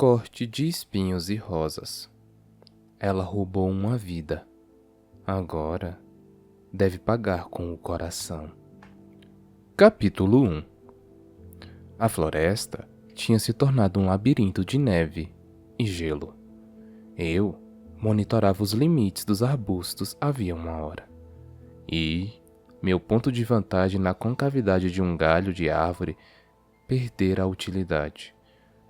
corte de espinhos e rosas. Ela roubou uma vida. Agora deve pagar com o coração. Capítulo 1. A floresta tinha se tornado um labirinto de neve e gelo. Eu monitorava os limites dos arbustos havia uma hora. E meu ponto de vantagem na concavidade de um galho de árvore perdera a utilidade.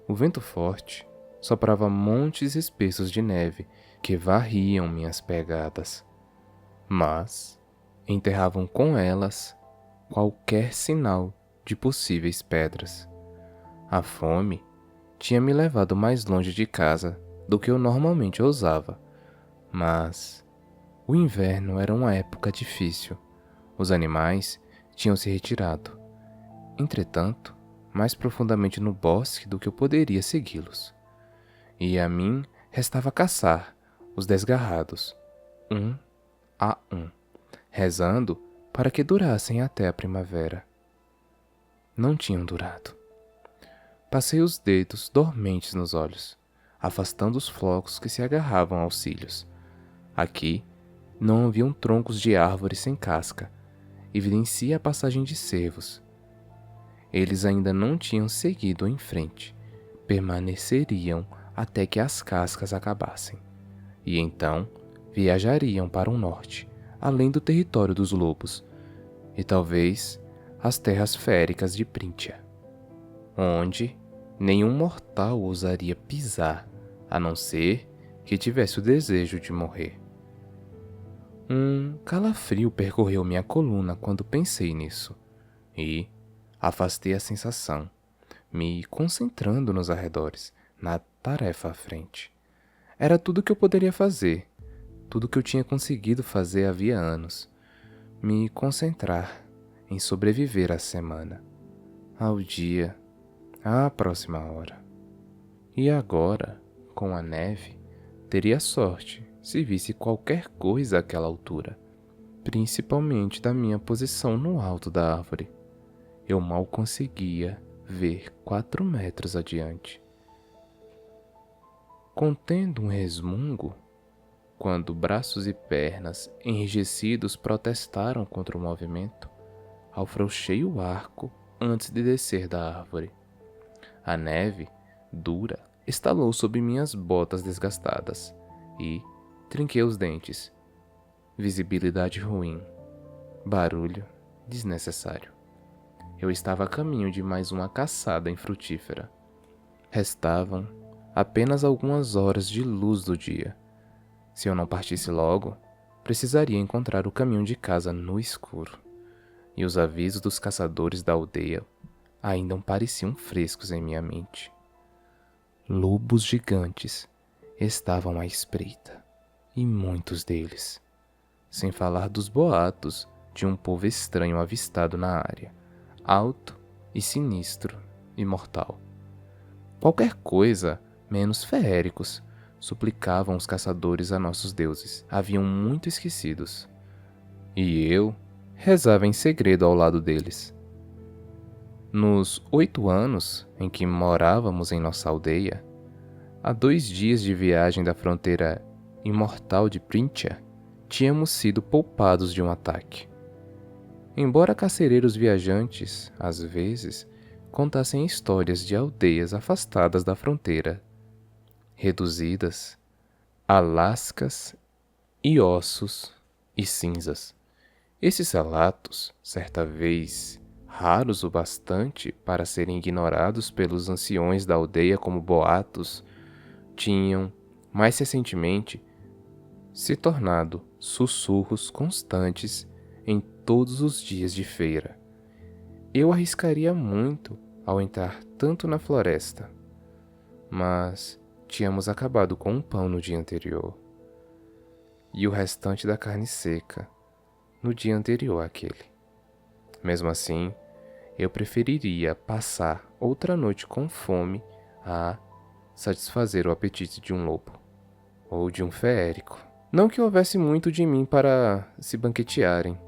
O vento forte soprava montes espessos de neve que varriam minhas pegadas, mas enterravam com elas qualquer sinal de possíveis pedras. A fome tinha me levado mais longe de casa do que eu normalmente ousava, mas o inverno era uma época difícil. Os animais tinham se retirado. Entretanto, mais profundamente no bosque do que eu poderia segui-los. E a mim restava caçar os desgarrados, um a um, rezando para que durassem até a primavera. Não tinham durado. Passei os dedos dormentes nos olhos, afastando os flocos que se agarravam aos cílios. Aqui não haviam troncos de árvores sem casca, evidencia a passagem de cervos. Eles ainda não tinham seguido em frente, permaneceriam até que as cascas acabassem, e então viajariam para o norte, além do território dos lobos, e talvez as terras féricas de Príntia, onde nenhum mortal ousaria pisar, a não ser que tivesse o desejo de morrer. Um calafrio percorreu minha coluna quando pensei nisso, e afastei a sensação, me concentrando nos arredores, na tarefa à frente. Era tudo que eu poderia fazer, tudo que eu tinha conseguido fazer havia anos. Me concentrar em sobreviver à semana, ao dia, à próxima hora. E agora, com a neve, teria sorte se visse qualquer coisa àquela altura, principalmente da minha posição no alto da árvore. Eu mal conseguia ver 4 metros adiante. Contendo um resmungo, quando braços e pernas enrijecidos protestaram contra o movimento, afrouxei o arco antes de descer da árvore. A neve, dura, estalou sob minhas botas desgastadas e trinquei os dentes. Visibilidade ruim. Barulho desnecessário. Eu estava a caminho de mais uma caçada infrutífera. Restavam apenas algumas horas de luz do dia. Se eu não partisse logo, precisaria encontrar o caminho de casa no escuro. E os avisos dos caçadores da aldeia ainda pareciam frescos em minha mente. Lobos gigantes estavam à espreita, e muitos deles, sem falar dos boatos de um povo estranho avistado na área, alto e sinistro e mortal. Qualquer coisa menos feéricos, suplicavam os caçadores a nossos deuses. Haviam muito esquecidos. E eu rezava em segredo ao lado deles. Nos 8 anos em que morávamos em nossa aldeia, a 2 dias de viagem da fronteira imortal de Príntia, tínhamos sido poupados de um ataque. Embora carcereiros viajantes, às vezes, contassem histórias de aldeias afastadas da fronteira, reduzidas a lascas e ossos e cinzas. Esses relatos, certa vez raros o bastante para serem ignorados pelos anciões da aldeia como boatos, tinham, mais recentemente, se tornado sussurros constantes em todos os dias de feira. Eu arriscaria muito ao entrar tanto na floresta, mas tínhamos acabado com um pão no dia anterior, e o restante da carne seca no dia anterior àquele. Mesmo assim, eu preferiria passar outra noite com fome a satisfazer o apetite de um lobo, ou de um feérico. Não que houvesse muito de mim para se banquetearem.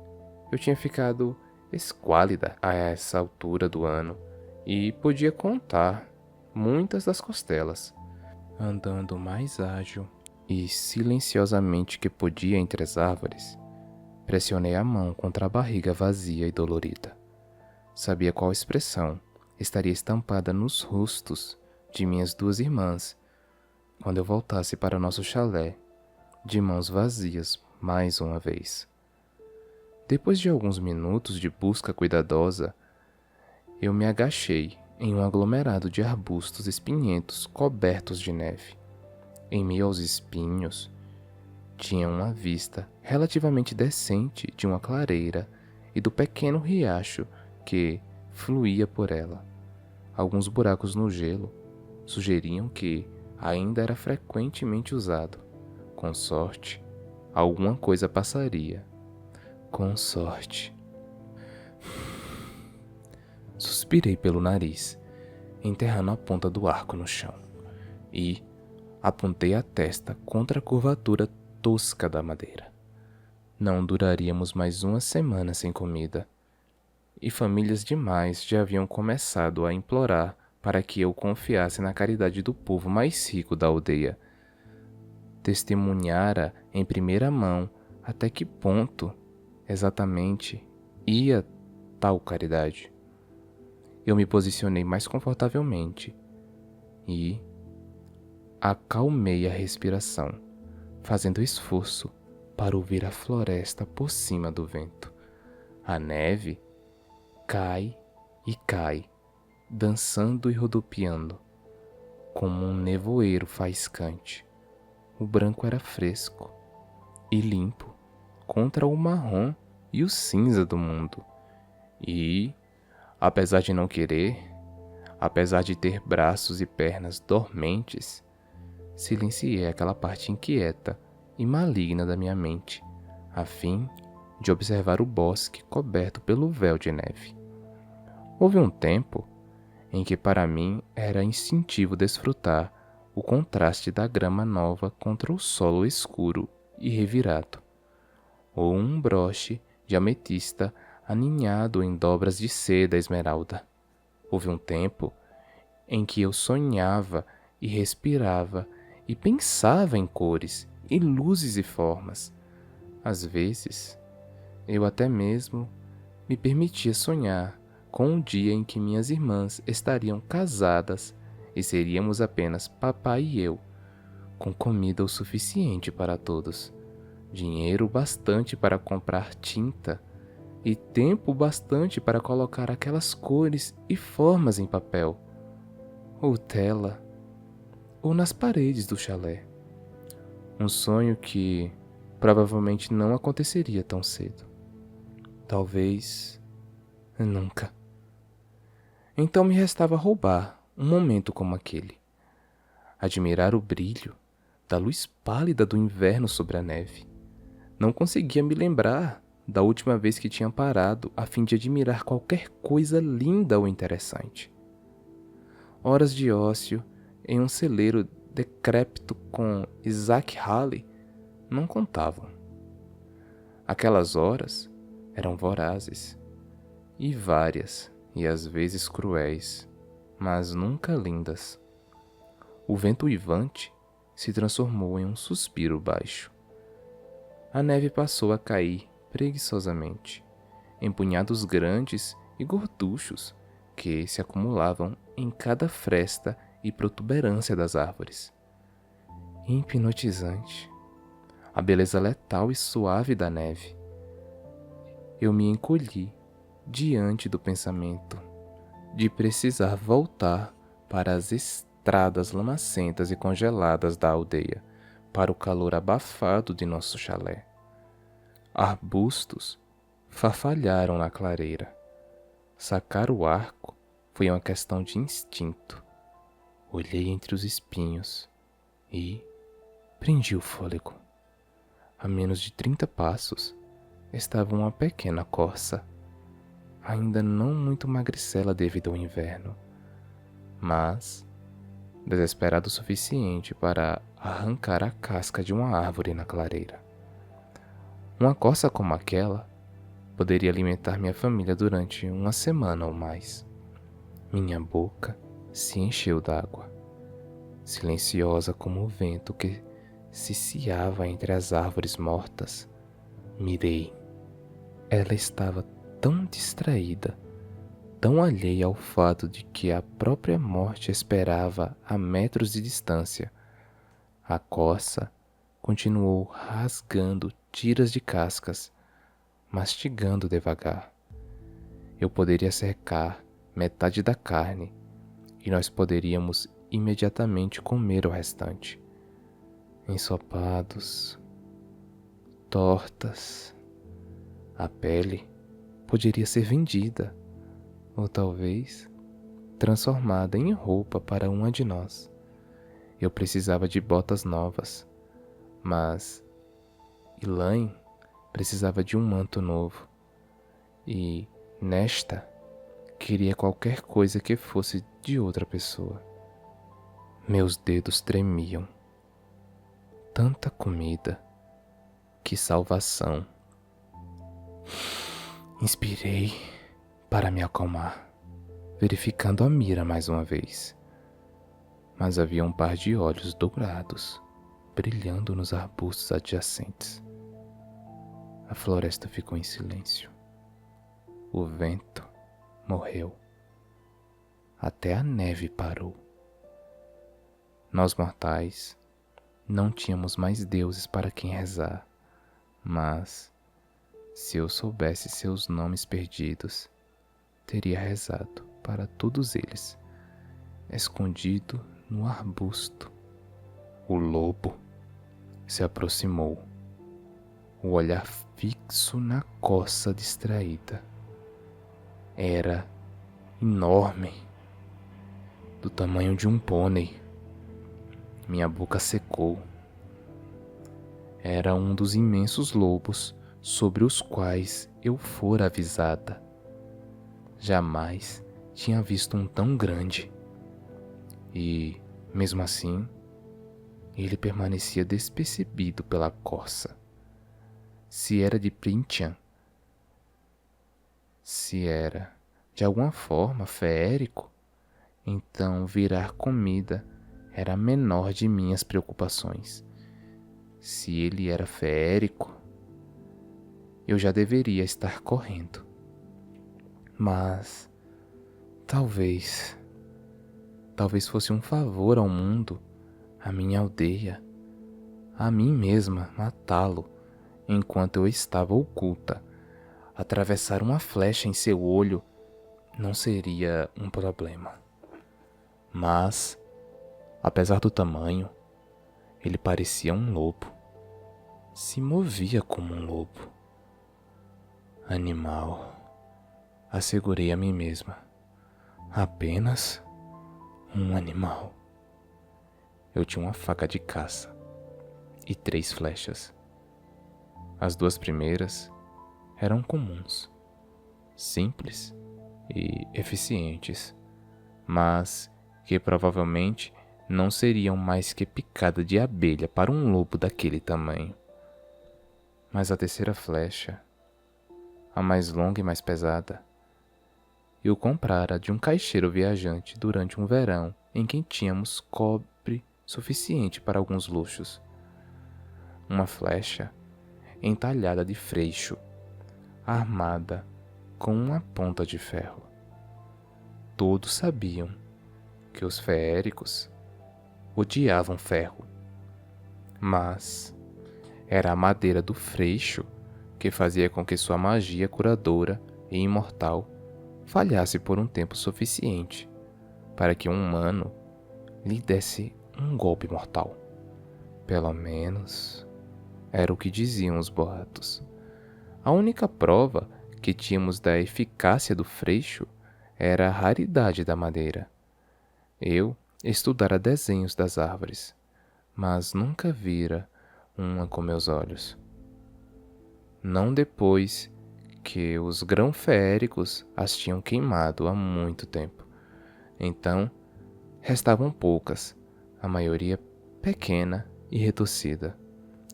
Eu tinha ficado esquálida a essa altura do ano e podia contar muitas das costelas. Andando mais ágil e silenciosamente que podia entre as árvores, pressionei a mão contra a barriga vazia e dolorida. Sabia qual expressão estaria estampada nos rostos de minhas duas irmãs quando eu voltasse para nosso chalé, de mãos vazias mais uma vez. Depois de alguns minutos de busca cuidadosa, eu me agachei em um aglomerado de arbustos espinhentos cobertos de neve. Em meio aos espinhos, tinha uma vista relativamente decente de uma clareira e do pequeno riacho que fluía por ela. Alguns buracos no gelo sugeriam que ainda era frequentemente usado. Com sorte, alguma coisa passaria. Com sorte. Suspirei pelo nariz, enterrando a ponta do arco no chão, e apontei a testa contra a curvatura tosca da madeira. Não duraríamos mais uma semana sem comida, e famílias demais já haviam começado a implorar para que eu confiasse na caridade do povo mais rico da aldeia. Testemunhara em primeira mão até que ponto, exatamente, ia tal caridade. Eu me posicionei mais confortavelmente e acalmei a respiração, fazendo esforço para ouvir a floresta por cima do vento. A neve cai e cai, dançando e rodopiando, como um nevoeiro faiscante. O branco era fresco e limpo contra o marrom e o cinza do mundo. E, apesar de não querer, apesar de ter braços e pernas dormentes, silenciei aquela parte inquieta e maligna da minha mente, a fim de observar o bosque coberto pelo véu de neve. Houve um tempo em que para mim era instintivo desfrutar o contraste da grama nova contra o solo escuro e revirado, ou um broche de ametista aninhado em dobras de seda esmeralda. Houve um tempo em que eu sonhava e respirava e pensava em cores e luzes e formas. Às vezes, eu até mesmo me permitia sonhar com o dia em que minhas irmãs estariam casadas e seríamos apenas papai e eu, com comida o suficiente para todos, dinheiro bastante para comprar tinta e tempo bastante para colocar aquelas cores e formas em papel, ou tela, ou nas paredes do chalé. Um sonho que provavelmente não aconteceria tão cedo. Talvez nunca. Então me restava roubar um momento como aquele, admirar o brilho da luz pálida do inverno sobre a neve. Não conseguia me lembrar da última vez que tinha parado a fim de admirar qualquer coisa linda ou interessante. Horas de ócio em um celeiro decrépito com Isaac Halley não contavam. Aquelas horas eram vorazes e várias e às vezes cruéis, mas nunca lindas. O vento uivante se transformou em um suspiro baixo. A neve passou a cair preguiçosamente, em punhados grandes e gorduchos que se acumulavam em cada fresta e protuberância das árvores. Hipnotizante, a beleza letal e suave da neve. Eu me encolhi diante do pensamento de precisar voltar para as estradas lamacentas e congeladas da aldeia, para o calor abafado de nosso chalé. Arbustos farfalharam na clareira. Sacar o arco foi uma questão de instinto. Olhei entre os espinhos e prendi o fôlego. A menos de 30 passos estava uma pequena corça, ainda não muito magricela devido ao inverno, mas desesperado o suficiente para arrancar a casca de uma árvore na clareira. Uma corça como aquela poderia alimentar minha família durante uma semana ou mais. Minha boca se encheu d'água. silenciosa como o vento que ciciava entre as árvores mortas. Mirei. Ela estava tão distraída, tão alheia ao fato de que a própria morte esperava a metros de distância. A corça continuou rasgando tiras de cascas, mastigando devagar. Eu poderia cercar metade da carne e nós poderíamos imediatamente comer o restante. Ensopados, tortas, a pele poderia ser vendida, ou talvez transformada em roupa para uma de nós. Eu precisava de botas novas, mas Elaine precisava de um manto novo, e Nesta queria qualquer coisa que fosse de outra pessoa. Meus dedos tremiam. Tanta comida, que salvação. Inspirei para me acalmar, verificando a mira mais uma vez. Mas havia um par de olhos dourados brilhando nos arbustos adjacentes. A floresta ficou em silêncio. O vento morreu. Até a neve parou. Nós mortais não tínhamos mais deuses para quem rezar, mas se eu soubesse seus nomes perdidos, teria rezado para todos eles, escondido no arbusto. O lobo se aproximou, o olhar fixo na coça distraída. Era enorme, do tamanho de um pônei. Minha boca secou. Era um dos imensos lobos sobre os quais eu fora avisada. Jamais tinha visto um tão grande. E, mesmo assim, ele permanecia despercebido pela corça. Se era de Printian, se era, de alguma forma, feérico, então virar comida era a menor de minhas preocupações. Se ele era feérico, eu já deveria estar correndo. Mas talvez fosse um favor ao mundo, à minha aldeia, a mim mesma matá-lo enquanto eu estava oculta. Atravessar uma flecha em seu olho não seria um problema. Mas, apesar do tamanho, ele parecia um lobo. Se movia como um lobo. Animal, assegurei a mim mesma. Apenas um animal. Eu tinha uma faca de caça e 3 flechas. As 2 primeiras eram comuns, simples e eficientes, mas que provavelmente não seriam mais que picada de abelha para um lobo daquele tamanho. Mas a terceira flecha, a mais longa e mais pesada, eu comprara de um caixeiro viajante durante um verão em que tínhamos cobre suficiente para alguns luxos. Uma flecha entalhada de freixo, armada com uma ponta de ferro. Todos sabiam que os feéricos odiavam ferro, mas era a madeira do freixo que fazia com que sua magia curadora e imortal falhasse por um tempo suficiente para que um humano lhe desse um golpe mortal. Pelo menos era o que diziam os boatos. A única prova que tínhamos da eficácia do freixo era a raridade da madeira. Eu estudara desenhos das árvores, mas nunca vira uma com meus olhos. Não depois que os grão-feéricos as tinham queimado há muito tempo. Então, restavam poucas, a maioria pequena e retorcida,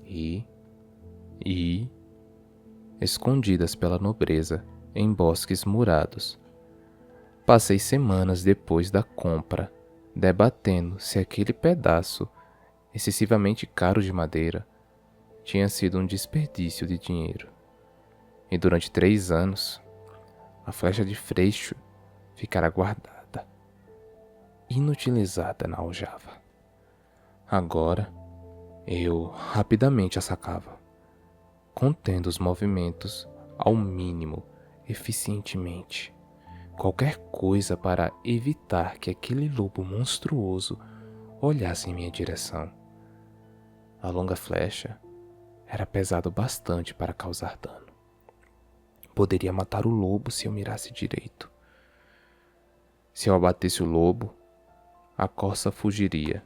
e escondidas pela nobreza em bosques murados. Passei semanas depois da compra debatendo se aquele pedaço excessivamente caro de madeira tinha sido um desperdício de dinheiro. E durante 3 anos, a flecha de Freixo ficara guardada, inutilizada na aljava. Agora, eu rapidamente a sacava, contendo os movimentos ao mínimo, eficientemente. Qualquer coisa para evitar que aquele lobo monstruoso olhasse em minha direção. A longa flecha era pesado bastante para causar dano. Poderia matar o lobo se eu mirasse direito. Se eu abatesse o lobo, a corça fugiria.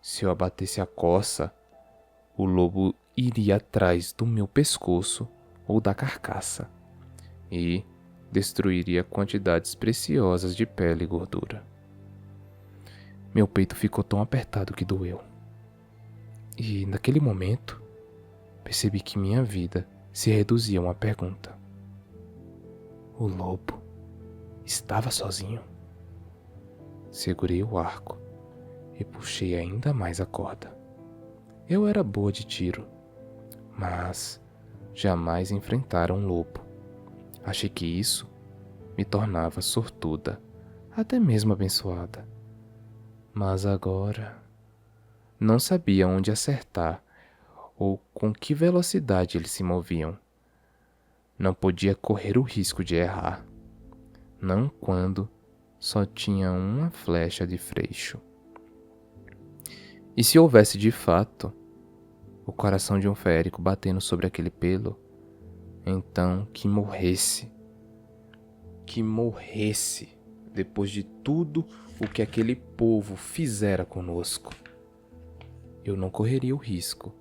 Se eu abatesse a corça, o lobo iria atrás do meu pescoço ou da carcaça e destruiria quantidades preciosas de pele e gordura. Meu peito ficou tão apertado que doeu. E, naquele momento, percebi que minha vida se reduzia a uma pergunta. O lobo estava sozinho? Segurei o arco e puxei ainda mais a corda. Eu era boa de tiro, mas jamais enfrentara um lobo. Achei que isso me tornava sortuda, até mesmo abençoada. Mas agora não sabia onde acertar ou com que velocidade eles se moviam. Não podia correr o risco de errar, não quando só tinha uma flecha de Freixo. E se houvesse de fato o coração de um férico batendo sobre aquele pelo, então que morresse depois de tudo o que aquele povo fizera conosco. Eu não correria o risco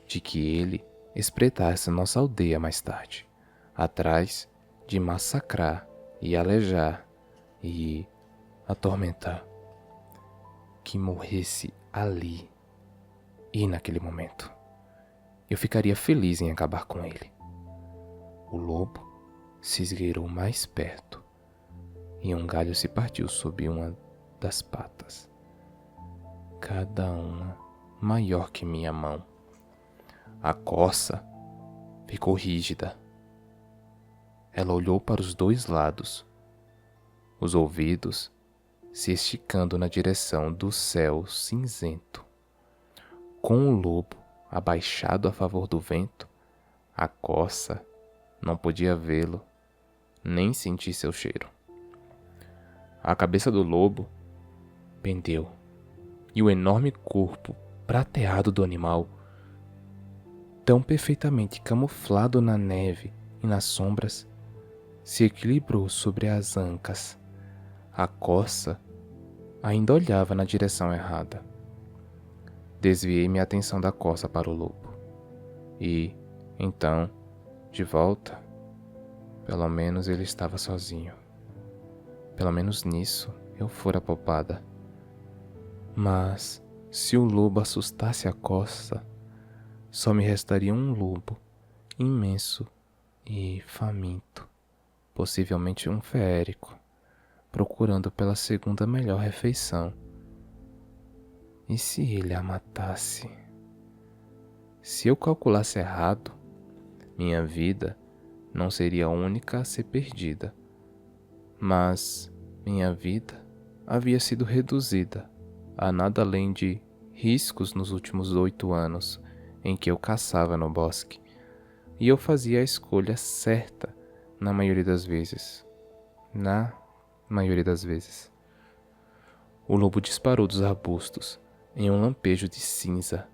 de que ele espreitasse nossa aldeia mais tarde, atrás de massacrar e alejar e atormentar. Que morresse ali e naquele momento. Eu ficaria feliz em acabar com ele. O lobo se esgueirou mais perto e um galho se partiu sob uma das patas, cada uma maior que minha mão. A corça ficou rígida. Ela olhou para os 2 lados, os ouvidos se esticando na direção do céu cinzento. Com o lobo abaixado a favor do vento, a corça não podia vê-lo, nem sentir seu cheiro. A cabeça do lobo pendeu, e o enorme corpo prateado do animal, tão perfeitamente camuflado na neve e nas sombras, se equilibrou sobre as ancas. A corça ainda olhava na direção errada. Desviei minha atenção da corça para o lobo. E, então, de volta, pelo menos ele estava sozinho. Pelo menos nisso eu fora poupada. Mas, se o lobo assustasse a corça, só me restaria um lobo imenso e faminto, possivelmente um feérico, procurando pela segunda melhor refeição. E se ele a matasse? Se eu calculasse errado, minha vida não seria a única a ser perdida, mas minha vida havia sido reduzida a nada além de riscos nos últimos 8 anos em que eu caçava no bosque, e eu fazia a escolha certa na maioria das vezes. O lobo disparou dos arbustos em um lampejo de cinza,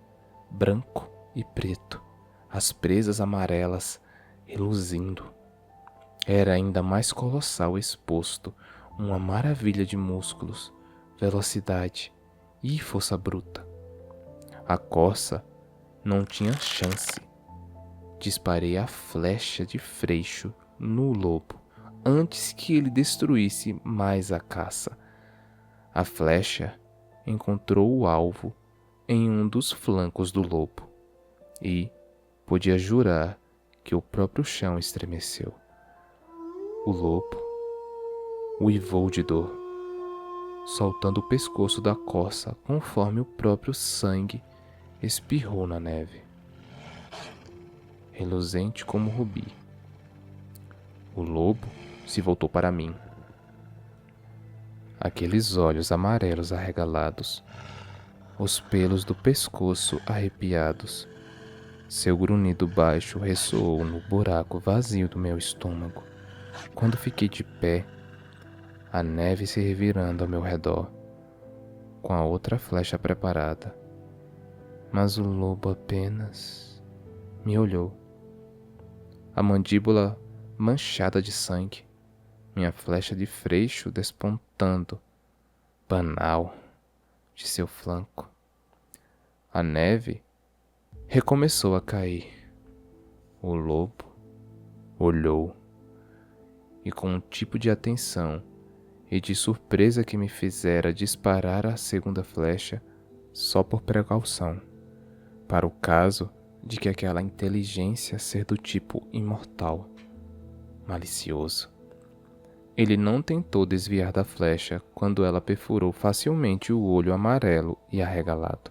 branco e preto, as presas amarelas reluzindo. Era ainda mais colossal exposto, uma maravilha de músculos, velocidade e força bruta. A corça não tinha chance. Disparei a flecha de Freixo no lobo antes que ele destruísse mais a caça. A flecha encontrou o alvo em um dos flancos do lobo e podia jurar que o próprio chão estremeceu. O lobo uivou de dor soltando o pescoço da corça conforme o próprio sangue espirrou na neve, reluzente como rubi. O lobo se voltou para mim. Aqueles olhos amarelos arregalados, os pelos do pescoço arrepiados, seu grunhido baixo ressoou no buraco vazio do meu estômago. Quando fiquei de pé, a neve se revirando ao meu redor, com a outra flecha preparada. Mas o lobo apenas me olhou, a mandíbula manchada de sangue, minha flecha de freixo despontando, banal, de seu flanco. A neve recomeçou a cair. O lobo olhou, e com um tipo de atenção e de surpresa que me fizera disparar a segunda flecha só por precaução, para o caso de que aquela inteligência ser do tipo imortal, malicioso. Ele não tentou desviar da flecha quando ela perfurou facilmente o olho amarelo e arregalado.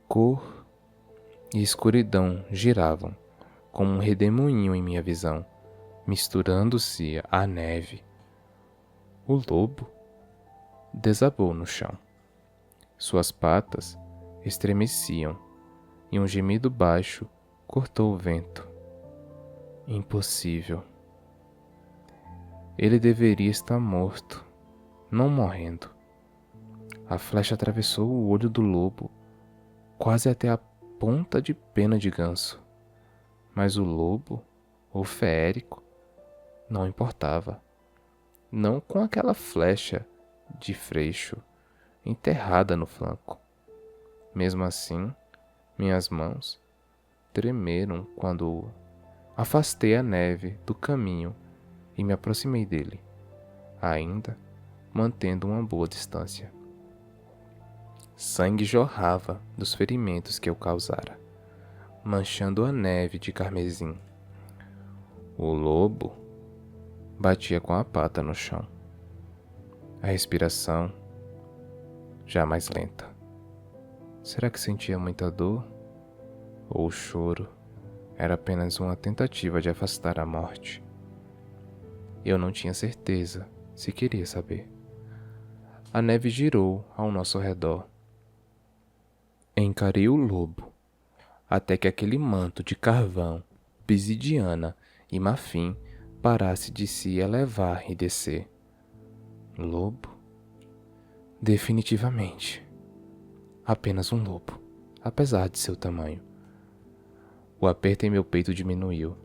Cor e escuridão giravam como um redemoinho em minha visão, misturando-se à neve. O lobo desabou no chão. Suas patas estremeciam e um gemido baixo cortou o vento. Impossível. Ele deveria estar morto, não morrendo. A flecha atravessou o olho do lobo, quase até a ponta de pena de ganso. Mas o lobo, o feérico, não importava. Não com aquela flecha de freixo enterrada no flanco. Mesmo assim, minhas mãos tremeram quando afastei a neve do caminho e me aproximei dele, ainda mantendo uma boa distância. Sangue jorrava dos ferimentos que eu causara, manchando a neve de carmesim. O lobo batia com a pata no chão. A respiração já mais lenta. Será que sentia muita dor? Ou o choro era apenas uma tentativa de afastar a morte? Eu não tinha certeza se queria saber. A neve girou ao nosso redor. Encarei o lobo, até que aquele manto de carvão, obsidiana e marfim parasse de se elevar e descer. Lobo? Definitivamente. Apenas um lobo, apesar de seu tamanho. O aperto em meu peito diminuiu,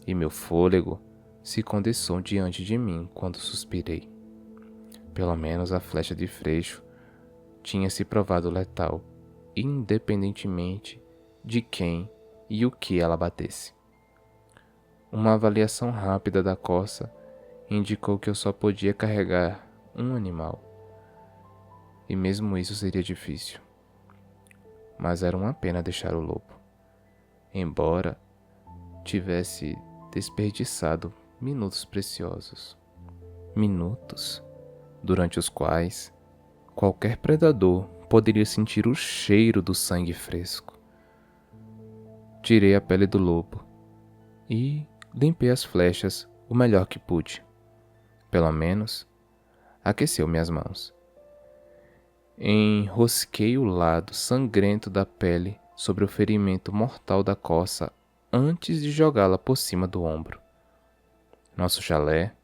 e meu fôlego se condensou diante de mim quando suspirei. Pelo menos a flecha de freixo tinha se provado letal, independentemente de quem e o que ela batesse. Uma avaliação rápida da corça indicou que eu só podia carregar um animal, e mesmo isso seria difícil. Mas era uma pena deixar o lobo, embora tivesse desperdiçado minutos preciosos. Minutos durante os quais qualquer predador poderia sentir o cheiro do sangue fresco. Tirei a pele do lobo e limpei as flechas o melhor que pude. Pelo menos, aqueceu minhas mãos. Enrosquei o lado sangrento da pele sobre o ferimento mortal da coça antes de jogá-la por cima do ombro. Nosso chalé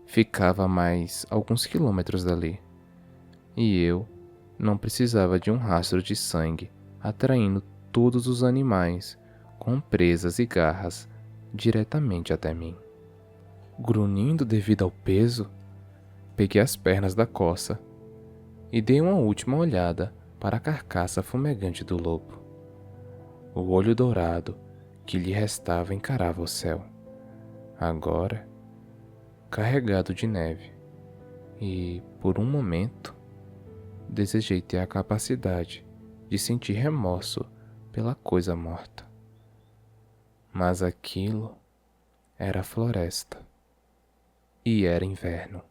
ficava a mais alguns quilômetros dali, e eu não precisava de um rastro de sangue atraindo todos os animais com presas e garras diretamente até mim. Grunhindo devido ao peso, peguei as pernas da coça e dei uma última olhada para a carcaça fumegante do lobo. O olho dourado que lhe restava encarava o céu, agora carregado de neve, e, por um momento, desejei ter a capacidade de sentir remorso pela coisa morta. Mas aquilo era floresta, e era inverno.